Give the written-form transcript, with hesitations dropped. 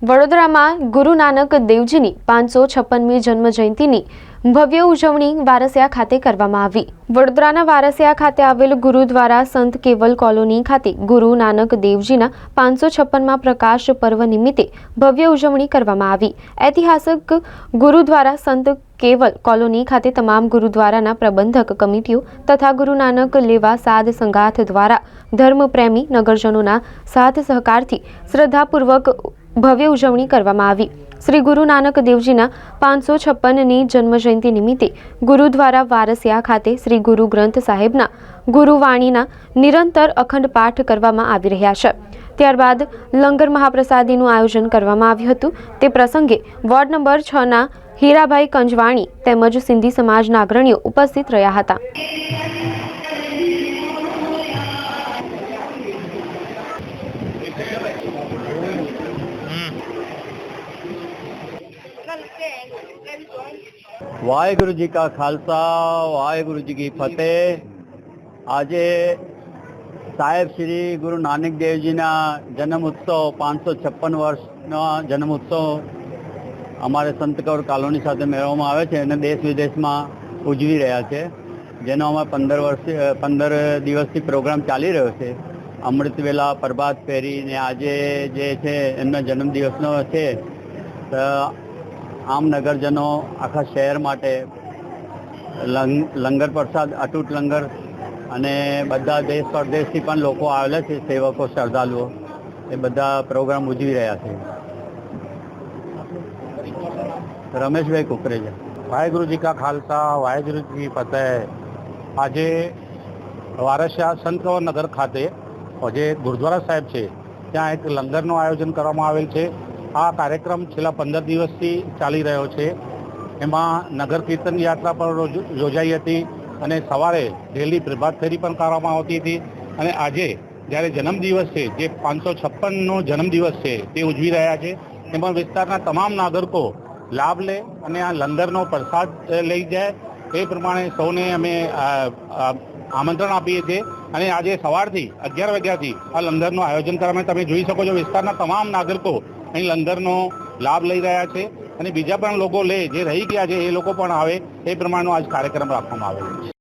વડોદરામાં ગુરુ નાનક દેવજીની 556મી જન્મ જયંતિની ભવ્ય ઉજવણી વારસિયા ખાતે કરવામાં આવી। વડોદરાના વારસિયા ખાતે આવેલ ગુરુદ્વારા સંત કેવલ કોલોની ખાતે ગુરુ નાનક દેવજીના 556મા પ્રકાશ પર્વ નિમિત્તે ભવ્ય ઉજવણી કરવામાં આવી। ઐતિહાસિક ગુરુદ્વારા સંત કેવલ કોલોની ખાતે તમામ ગુરુદ્વારાના પ્રબંધક કમિટીઓ તથા ગુરુ નાનક લેવા સાધ સંગાથ દ્વારા ધર્મપ્રેમી નગરજનોના સાથ સહકારથી શ્રદ્ધાપૂર્વક ભવ્ય ઉજવણી કરવામાં આવી। શ્રી ગુરુ નાનક દેવજીના 556ની જન્મજયંતિ નિમિત્તે ગુરુદ્વારા વારસિયા ખાતે શ્રી ગુરુ ગ્રંથ સાહેબના ગુરુવાણીના નિરંતર અખંડ પાઠ કરવામાં આવી રહ્યા છે। ત્યારબાદ લંગર મહાપ્રસાદીનું આયોજન કરવામાં આવ્યું હતું। તે પ્રસંગે વોર્ડ નંબર 6ના હીરાભાઈ કંજવાણી તેમજ સિંધી સમાજના અગ્રણીઓ ઉપસ્થિત રહ્યા હતા। वाहेगुरु जी का खालसा वाहेगुरु जी की फतेह। આજે સાહેબ શ્રી ગુરુ નાનક દેવજીના જન્મ ઉત્સવ 556 વર્ષનો જન્મ ઉત્સવ અમારે સંત કૌર કોલોની સાથે મેળવવામાં આવે છે અને દેશ વિદેશમાં ઉજવી રહ્યા છે, જેનો અમારે 15 દિવસથી પ્રોગ્રામ ચાલી રહ્યો છે। અમૃત વેલા, પ્રભાત ફેરી ને આજે જે છે એમના જન્મદિવસનો છે, તો આમ નગરજનો આખા શહેર માટે લંગર પ્રસાદ, અતૂટ લંગર અને બધા દેશ પરદેશથી પણ લોકો આવેલા છે, સેવકો, શ્રદ્ધાળુઓ, એ બધા પ્રોગ્રામ ઉજવી રહ્યા છે। રમેશભાઈ કુકરેજા। वाहेगुरु जी का खालसा वाहेगुरु जी की फतेह। आज वारसिया संत कौर नगर खाते जे गुरुद्वारा साहेब है त्या एक लंगरનું આયોજન કરવામાં આવેલ છે। આ કાર્યક્રમ છેલ્લા 15 દિવસથી ચાલી રહ્યો છે। એમાં નગર કીર્તન યાત્રા પણ યોજાઈ હતી અને સવારે ડેલી પ્રભાત ફેરી પણ કરવામાં આવતી હતી અને આજે જ્યારે જન્મદિવસ છે, જે 556નો જન્મદિવસ છે, તે ઉજવી રહ્યા છે। એમાં વિસ્તારના તમામ નાગરિકો લાભ લે અને આ લંગરનો પ્રસાદ લઈ જાય એ પ્રમાણે સૌને અમે આમંત્રણ આપીએ છીએ અને આજે સવારથી 11 વાગ્યાથી આ લંગરનું આયોજન કરવામાં તમે જોઈ શકો છો, વિસ્તારના તમામ નાગરિકો અહીં લંગરનો લાભ લઈ રહ્યા છે અને બીજા પણ લોકો લે જે રહી ગયા છે એ લોકો પણ આવે એ પ્રમાણનો આજ કાર્યક્રમ રાખવામાં આવેલો છે।